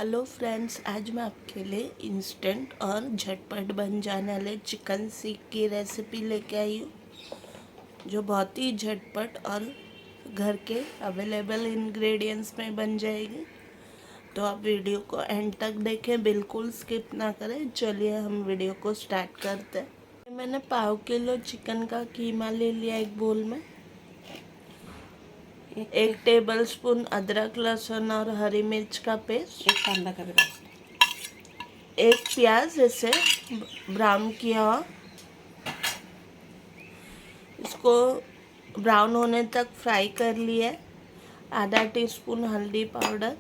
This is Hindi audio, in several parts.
हेलो फ्रेंड्स, आज मैं आपके लिए इंस्टेंट और झटपट बन जाने वाले चिकन सीख की रेसिपी लेके आई हूँ, जो बहुत ही झटपट और घर के अवेलेबल इंग्रेडिएंट्स में बन जाएगी। तो आप वीडियो को एंड तक देखें, बिल्कुल स्किप ना करें। चलिए हम वीडियो को स्टार्ट करते हैं। मैंने 1/2 किलो चिकन का कीमा ले लिया एक बोल में। 1 टेबल स्पून अदरक, लहसुन और हरी मिर्च का पेस्ट। 1 कांदा का भी डाल दें। 1 प्याज इसे ब्राउन किया हुआ, इसको ब्राउन होने तक फ्राई कर लिया। आधा टीस्पून हल्दी पाउडर,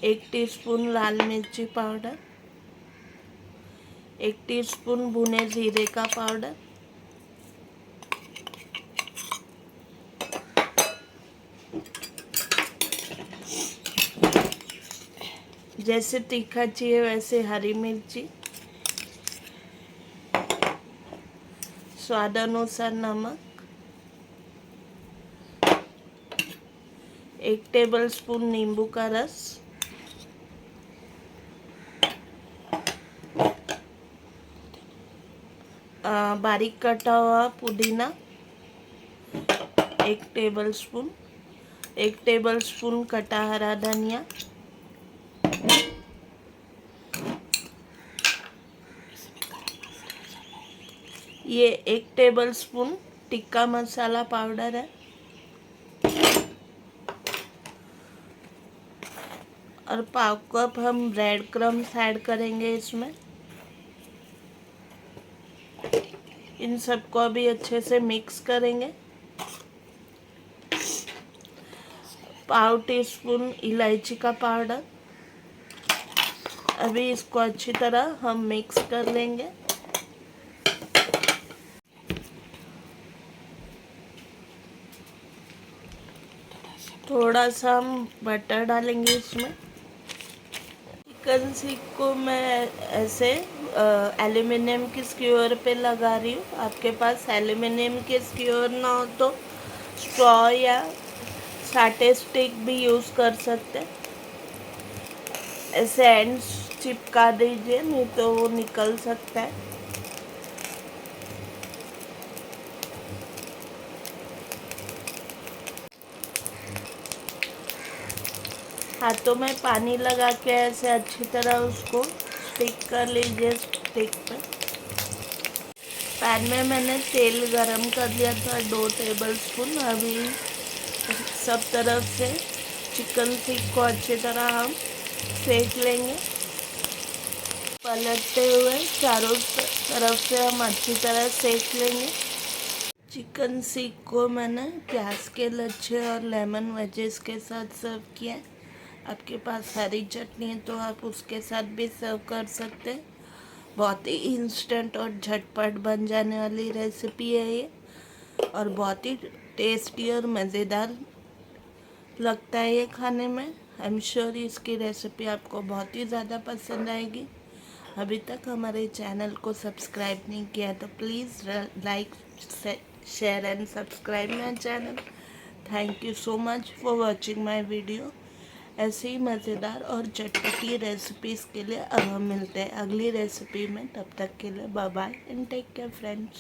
1 टीस्पून लाल मिर्ची पाउडर, 1 टीस्पून भुने जीरे का पाउडर, जैसे तीखा चाहिए वैसे हरी मिर्ची, स्वाद अनुसार नमक, 1 टेबल स्पून नींबू का रस, बारीक कटा हुआ पुदीना 1 टेबल स्पून, 1 टेबल स्पून कटा हरा धनिया, ये 1 table spoon tikka masala powder है, और 1/2 कप हम ब्रेड क्रम्स ऐड करेंगे इसमें। इन सबको अभी अच्छे से मिक्स करेंगे। 1/2 टीस्पून इलायची का पाउडर। अभी इसको अच्छी तरह हम मिक्स कर लेंगे। थोड़ा सा हम बटर डालेंगे इसमें। चिकन सीख को मैं ऐसे एल्युमिनियम की स्क्यूअर पे लगा रही हूँ। आपके पास एल्युमिनियम के स्क्यूअर ना हो तो स्ट्रॉ या साटे स्टिक भी यूज़ कर सकते हैं। ऐसे एंड्स चिपका दीजिए, नहीं तो वो निकल सकता है। हाथों में पानी लगा के ऐसे अच्छी तरह उसको स्टिक कर लीजिए स्टिक पे। पैन में मैंने तेल गरम कर दिया था 2 टेबल स्पून। अभी सब तरफ से चिकन सीख को अच्छी तरह हम सेक लेंगे। पलटते हुए चारों तरफ से हम अच्छी तरह सेक लेंगे। चिकन सीख को मैंने प्याज के लच्छे और लेमन वेजेस के साथ सर्व किया। आपके पास हरी चटनी है तो आप उसके साथ भी सर्व कर सकते हैं। बहुत ही इंस्टेंट और झटपट बन जाने वाली रेसिपी है ये, और बहुत ही टेस्टी और मज़ेदार लगता है ये खाने में। आई एम श्योर इसकी रेसिपी आपको बहुत ही ज़्यादा पसंद आएगी। अभी तक हमारे चैनल को सब्सक्राइब नहीं किया तो please like, share and subscribe my channel. Thank you so much for watching my video. ऐसे ही मज़ेदार और चटपटी रेसिपीज़ के लिए अब हम मिलते हैं अगली रेसिपी में। तब तक के लिए bye bye and take care friends.